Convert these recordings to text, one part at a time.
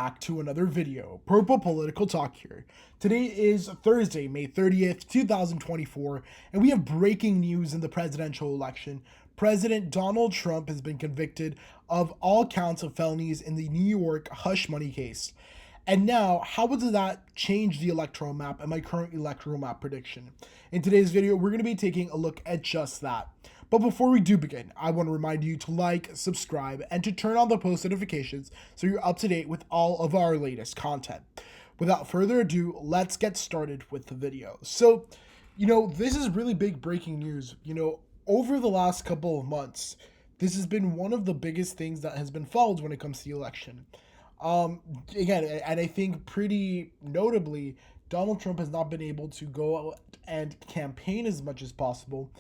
Back to another video. Purple Political Talk here. Today is Thursday, May 30th, 2024, and we have breaking news in the presidential election. President Donald Trump has been convicted of all counts of felonies in the New York hush money case. And now, how does that change the electoral map and my current electoral map prediction? In today's video, we're going to be taking a look at just that. But before we do begin, I want to remind you to like, subscribe, and to turn on the post notifications so you're up to date with all of our latest content. Without further ado, let's get started with the video. So, this is really big breaking news. Over the last couple of months, this has been one of the biggest things that has been followed when it comes to the election. Again, and I think pretty notably, Donald Trump has not been able to go out and campaign as much as possible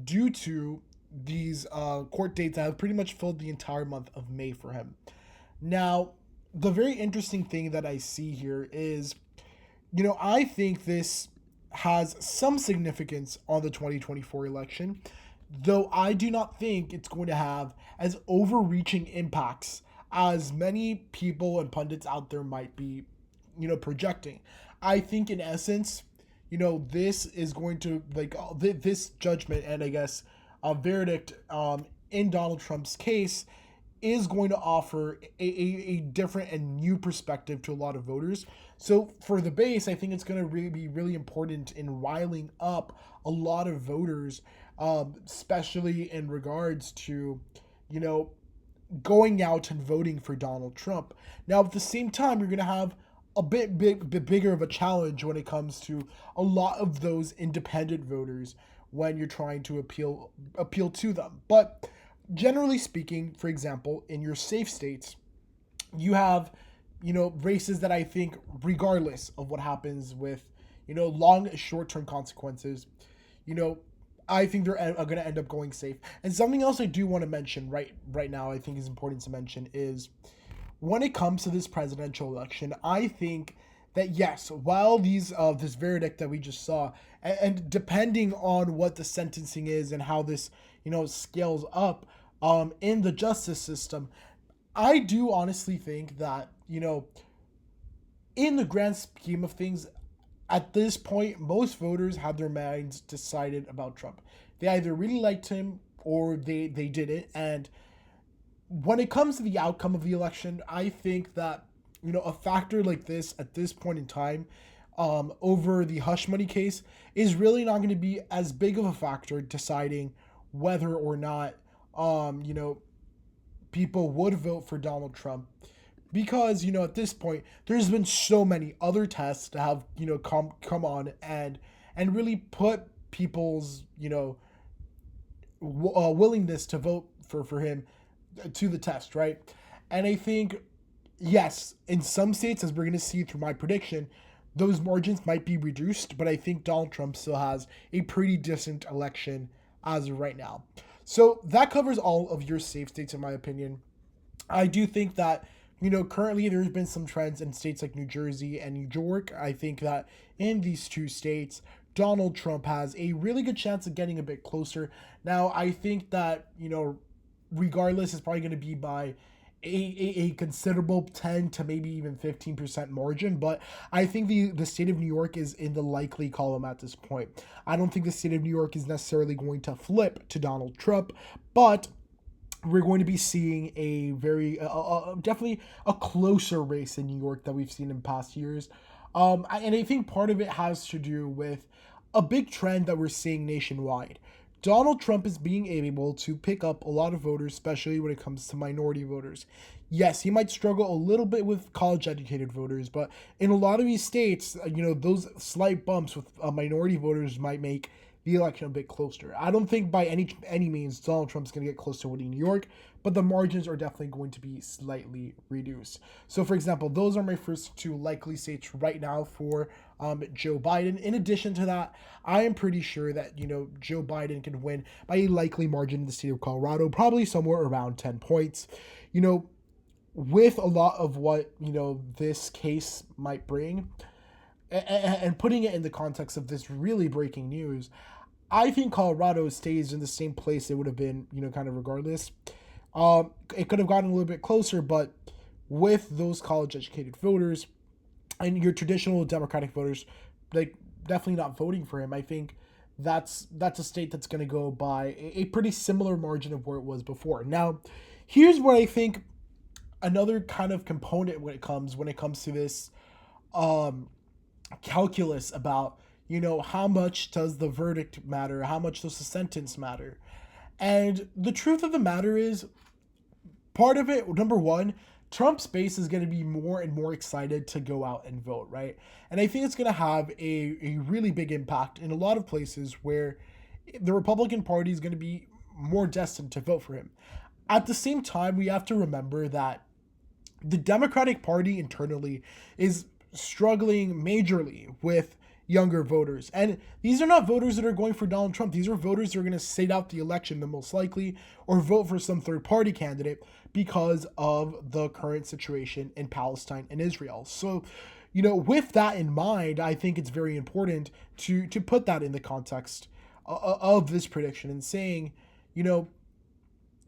due to these court dates that have pretty much filled the entire month of May for him. Now, the very interesting thing that I see here is, I think this has some significance on the 2024 election, though I do not think it's going to have as overreaching impacts as many people and pundits out there might be, projecting. I think in essence, this is going to, this judgment and I guess a verdict in Donald Trump's case is going to offer a different and new perspective to a lot of voters. So for the base, I think it's going to really be really important in riling up a lot of voters, especially in regards to, going out and voting for Donald Trump. Now, at the same time, you're going to have a bit bigger of a challenge when it comes to a lot of those independent voters when you're trying to appeal to them. But generally speaking, for example, in your safe states, you have, races that I think, regardless of what happens with, long short-term consequences, I think they're going to end up going safe. And something else I do want to mention right now, I think is important to mention, is when it comes to this presidential election, I think that yes, while these this verdict that we just saw, and depending on what the sentencing is and how this scales up in the justice system, I do honestly think that in the grand scheme of things, at this point, most voters have their minds decided about Trump. They either really liked him or they didn't. And when it comes to the outcome of the election, I think that, a factor like this at this point in time over the hush money case is really not going to be as big of a factor deciding whether or not, people would vote for Donald Trump. Because, at this point, there's been so many other tests to have, come on and really put people's, willingness to vote for him to the test, right? And I think, yes, in some states, as we're going to see through my prediction, those margins might be reduced, but I think Donald Trump still has a pretty decent election as of right now. So that covers all of your safe states, in my opinion. I do think that currently there's been some trends in states like New Jersey and New York. I think that in these two states, Donald Trump has a really good chance of getting a bit closer. Now, I think that, regardless, it's probably going to be by a considerable 10 to maybe even 15% margin. But I think the state of New York is in the likely column at this point. I don't think the state of New York is necessarily going to flip to Donald Trump, but we're going to be seeing a very, definitely a closer race in New York that we've seen in past years. And I think part of it has to do with a big trend that we're seeing nationwide. Donald Trump is being able to pick up a lot of voters, especially when it comes to minority voters. Yes, he might struggle a little bit with college-educated voters, but in a lot of these states, those slight bumps with minority voters might make the election a bit closer. I don't think by any means Donald Trump's going to get close to winning New York, but the margins are definitely going to be slightly reduced. So, for example, those are my first two likely states right now for Joe Biden. In addition to that, I am pretty sure that, Joe Biden can win by a likely margin in the state of Colorado, probably somewhere around 10 points. With a lot of what, this case might bring, and putting it in the context of this really breaking news, I think Colorado stays in the same place it would have been, kind of regardless. It could have gotten a little bit closer, but with those college-educated voters and your traditional Democratic voters, like definitely not voting for him. I think that's a state that's going to go by a pretty similar margin of where it was before. Now, here's what I think another kind of component when it comes to this calculus about, how much does the verdict matter, how much does the sentence matter. And the truth of the matter is, part of it, number one, Trump's base is going to be more and more excited to go out and vote, right? And I think it's going to have a really big impact in a lot of places where the Republican Party is going to be more destined to vote for him. At the same time, we have to remember that the Democratic Party internally is struggling majorly with younger voters. And these are not voters that are going for Donald Trump. These are voters that are going to sit out the election, the most likely, or vote for some third party candidate because of the current situation in Palestine and Israel. So, with that in mind, I think it's very important to put that in the context of this prediction and saying,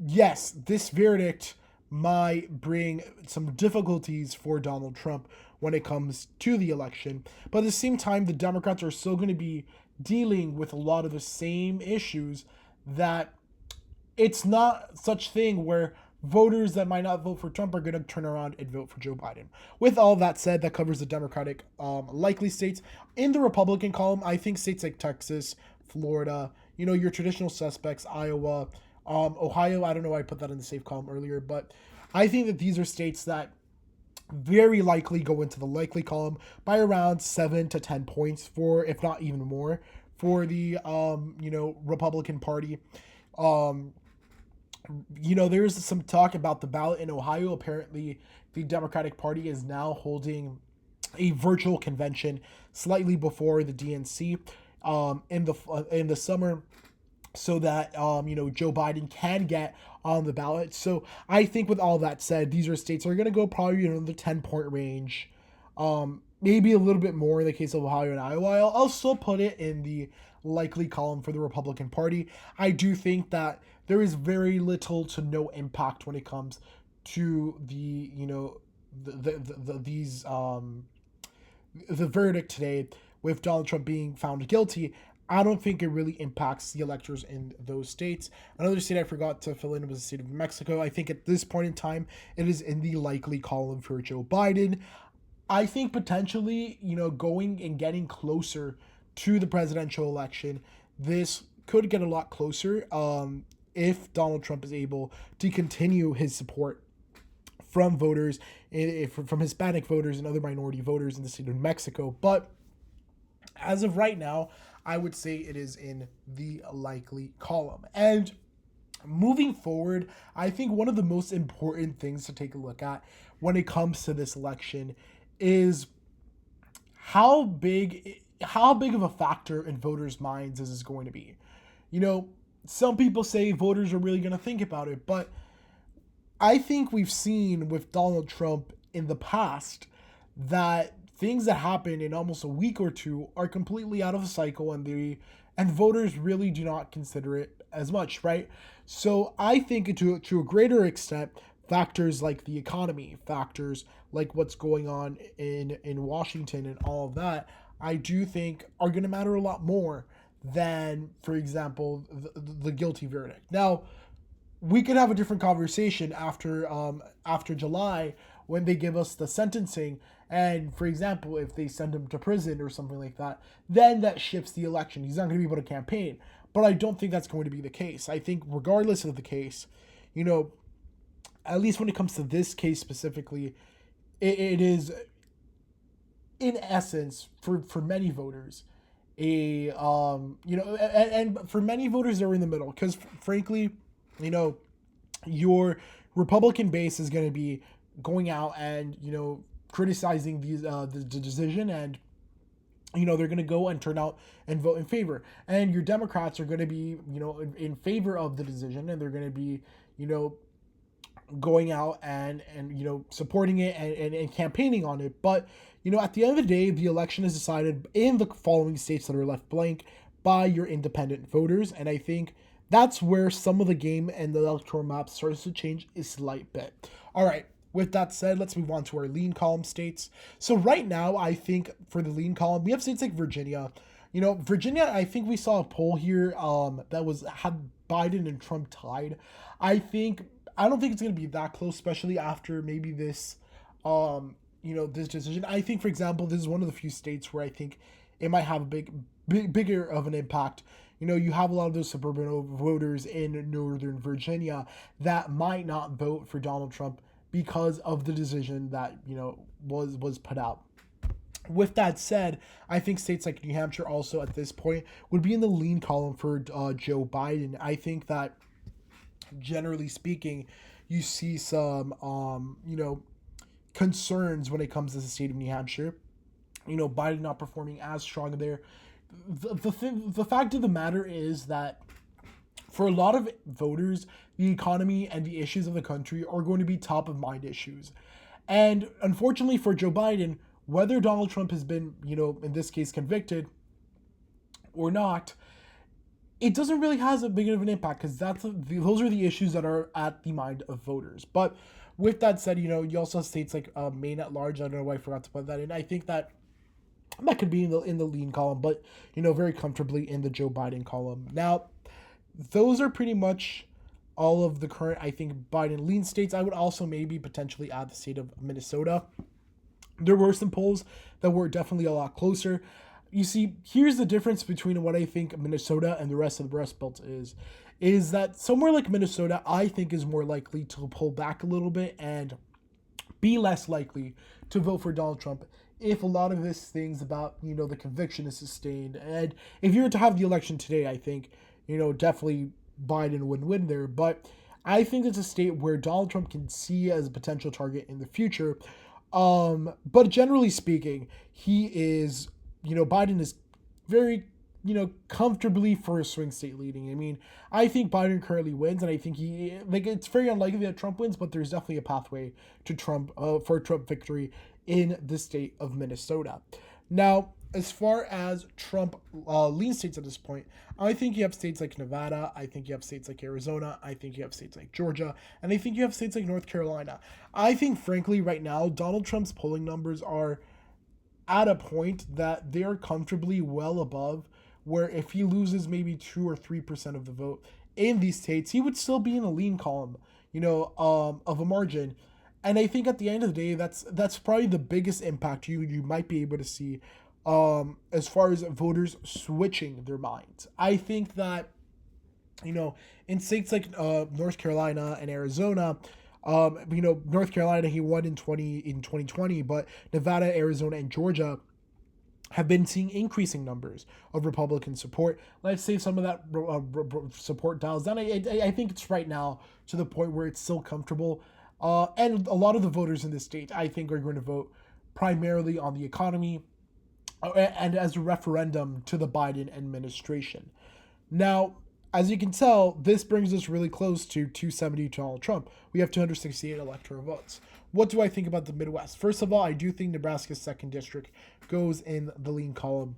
yes, this verdict might bring some difficulties for Donald Trump when it comes to the election. But at the same time, the Democrats are still going to be dealing with a lot of the same issues, that it's not such thing where voters that might not vote for Trump are going to turn around and vote for Joe Biden. With all that said, that covers the Democratic likely states. In the Republican column, I think states like Texas, Florida, your traditional suspects, Iowa, Ohio, I don't know why I put that in the safe column earlier, but I think that these are states that very likely go into the likely column by around 7 to 10 points for, if not even more, for the, Republican Party. There's some talk about the ballot in Ohio. Apparently, the Democratic Party is now holding a virtual convention slightly before the DNC in the summer, so that Joe Biden can get on the ballot. So I think with all that said, these are states that are going to go probably in the 10-point range, maybe a little bit more in the case of Ohio and Iowa. I'll still put it in the likely column for the Republican Party. I do think that there is very little to no impact when it comes to the verdict today with Donald Trump being found guilty. I don't think it really impacts the electors in those states. Another state I forgot to fill in was the state of Mexico. I think at this point in time, it is in the likely column for Joe Biden. I think potentially, going and getting closer to the presidential election, this could get a lot closer if Donald Trump is able to continue his support from voters, from Hispanic voters and other minority voters in the state of Mexico. But as of right now, I would say it is in the likely column. And moving forward, I think one of the most important things to take a look at when it comes to this election is how big of a factor in voters' minds is this going to be. Some people say voters are really going to think about it, but I think we've seen with Donald Trump in the past that things that happen in almost a week or two are completely out of the cycle, and voters really do not consider it as much, right? So I think to a greater extent, factors like the economy, factors like what's going on in Washington and all of that, I do think are going to matter a lot more than, for example, the guilty verdict. Now, we could have a different conversation after July when they give us the sentencing. And, for example, if they send him to prison or something like that, then that shifts the election. He's not going to be able to campaign. But I don't think that's going to be the case. I think regardless of the case, at least when it comes to this case specifically, it is, in essence, for many voters, and for many voters that are in the middle. Because, frankly, your Republican base is going to be going out and, criticizing the decision, and they're going to go and turn out and vote in favor. And your Democrats are going to be in favor of the decision, and they're going to be going out and supporting it and campaigning on it. But at the end of the day, the election is decided in the following states that are left blank by your independent voters, and I think that's where some of the game and the electoral map starts to change a slight bit. All right. With that said, let's move on to our lean column states. So right now, I think for the lean column, we have states like Virginia. Virginia, I think we saw a poll here that had Biden and Trump tied. I don't think it's going to be that close, especially after maybe this this decision. I think, for example, this is one of the few states where I think it might have a bigger of an impact. You have a lot of those suburban voters in Northern Virginia that might not vote for Donald Trump because of the decision that was put out. With that said, I think states like New Hampshire also at this point would be in the lean column for Joe Biden. I think that generally speaking, you see some concerns when it comes to the state of New Hampshire. Biden not performing as strong there. The fact of the matter is that for a lot of voters, the economy and the issues of the country are going to be top of mind issues. And unfortunately for Joe Biden, whether Donald Trump has been, in this case, convicted or not, it doesn't really have a big of an impact because those are the issues that are at the mind of voters. But with that said, you also have states like Maine at large. I don't know why I forgot to put that in. I think that could be in the lean column, but very comfortably in the Joe Biden column. Now, those are pretty much all of the current, I think, Biden lean states. I would also maybe potentially add the state of Minnesota. There were some polls that were definitely a lot closer. You see, here's the difference between what I think Minnesota and the rest of the Rust Belt is that somewhere like Minnesota, I think is more likely to pull back a little bit and be less likely to vote for Donald Trump if a lot of these things about, the conviction is sustained. And if you were to have the election today, I think, definitely Biden would win there. But I think it's a state where Donald Trump can see as a potential target in the future. But generally speaking, he is, Biden is very, comfortably for a swing state leading. I mean, I think Biden currently wins, and I think it's very unlikely that Trump wins, but there's definitely a pathway to Trump, for Trump victory in the state of Minnesota. Now, as far as Trump lean states at this point, I think you have states like Nevada, I think you have states like Arizona, I think you have states like Georgia, and I think you have states like North Carolina. I think, frankly, right now, Donald Trump's polling numbers are at a point that they're comfortably well above where if he loses maybe 2 or 3% of the vote in these states, he would still be in a lean column, of a margin. And I think at the end of the day, that's probably the biggest impact you might be able to see as far as voters switching their minds. I think that, in states like North Carolina and Arizona, North Carolina, he won in 2020, but Nevada, Arizona, and Georgia have been seeing increasing numbers of Republican support. Let's say some of that support dials down. I think it's right now to the point where it's still comfortable. And a lot of the voters in this state, I think, are going to vote primarily on the economy and as a referendum to the Biden administration. Now, as you can tell, this brings us really close to 270 to Donald Trump. We have 268 electoral votes. What do I think about the Midwest? First of all, I do think Nebraska's 2nd district goes in the lean column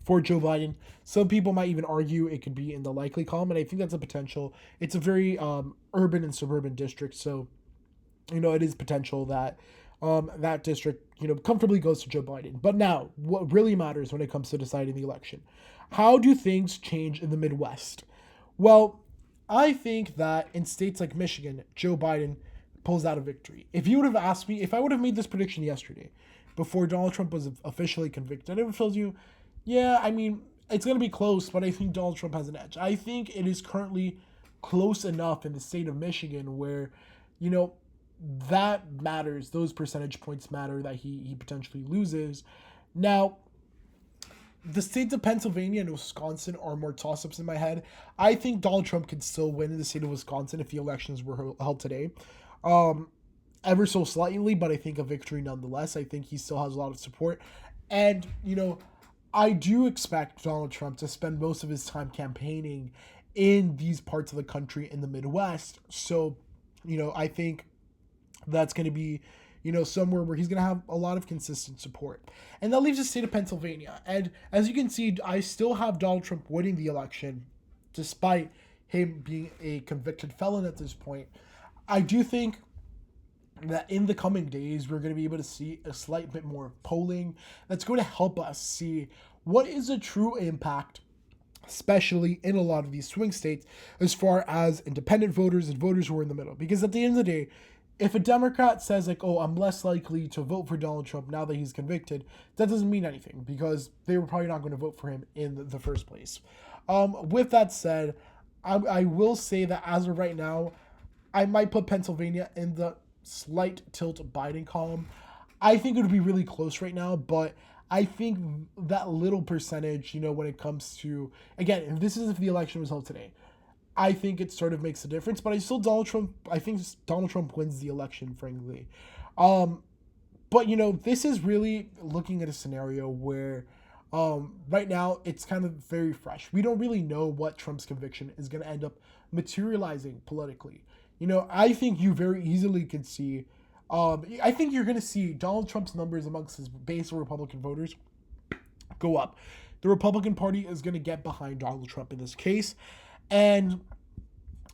for Joe Biden. Some people might even argue it could be in the likely column, and I think that's a potential. It's a very urban and suburban district, so it is potential that that district, comfortably goes to Joe Biden. But now, what really matters when it comes to deciding the election, how do things change in the Midwest? Well, I think that in states like Michigan, Joe Biden pulls out a victory. If you would have asked me, if I would have made this prediction yesterday, before Donald Trump was officially convicted, I would have told you, yeah, I mean, it's going to be close, but I think Donald Trump has an edge. I think it is currently close enough in the state of Michigan where, that matters. Those percentage points matter that he potentially loses. Now, the states of Pennsylvania and Wisconsin are more toss-ups in my head. I think Donald Trump could still win in the state of Wisconsin if the elections were held today. Ever so slightly, but I think a victory nonetheless. I think he still has a lot of support. And, I do expect Donald Trump to spend most of his time campaigning in these parts of the country in the Midwest. So, I think that's going to be, somewhere where he's going to have a lot of consistent support. And that leaves the state of Pennsylvania. And as you can see, I still have Donald Trump winning the election, despite him being a convicted felon at this point. I do think, that in the coming days, we're going to be able to see a slight bit more polling that's going to help us see what is a true impact, especially in a lot of these swing states, as far as independent voters and voters who are in the middle. Because at the end of the day, if a Democrat says, like, oh, I'm less likely to vote for Donald Trump now that he's convicted, that doesn't mean anything because they were probably not going to vote for him in the first place. With that said, I will say that as of right now, I might put Pennsylvania in the slight tilt Biden column. I think it would be really close right now, but I think that little percentage, when it comes to, again, if the election was held today, I think it sort of makes a difference, but I think Donald Trump wins the election, frankly. But, this is really looking at a scenario where right now it's kind of very fresh. We don't really know what Trump's conviction is going to end up materializing politically. I think you very easily could see, I think you're going to see Donald Trump's numbers amongst his base of Republican voters go up. The Republican Party is going to get behind Donald Trump in this case. And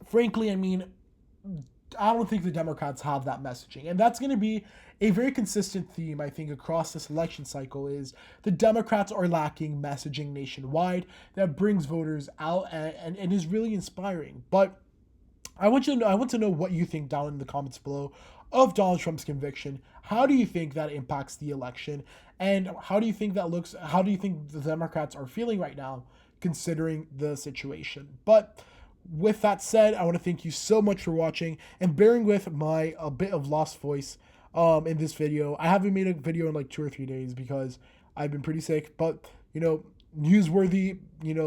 frankly, I don't think the Democrats have that messaging. And that's going to be a very consistent theme, I think, across this election cycle is the Democrats are lacking messaging nationwide that brings voters out and is really inspiring. But I want to know what you think down in the comments below of Donald Trump's conviction. How do you think that impacts the election? And how do you think the Democrats are feeling right now, considering the situation? But with that said, I want to thank you so much for watching and bearing with my a bit of lost voice in this video. I haven't made a video in like 2 or 3 days because I've been pretty sick, but newsworthy,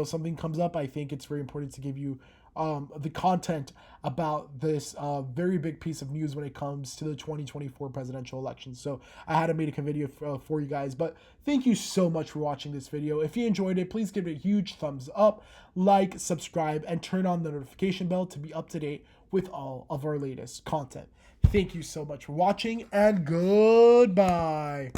something comes up, I think it's very important to give you the content about this very big piece of news when it comes to the 2024 presidential election. So I had to make a video for you guys, but thank you so much for watching this video. If you enjoyed it, please give it a huge thumbs up, like, subscribe, and turn on the notification bell to be up to date with all of our latest content. Thank you so much for watching, and goodbye.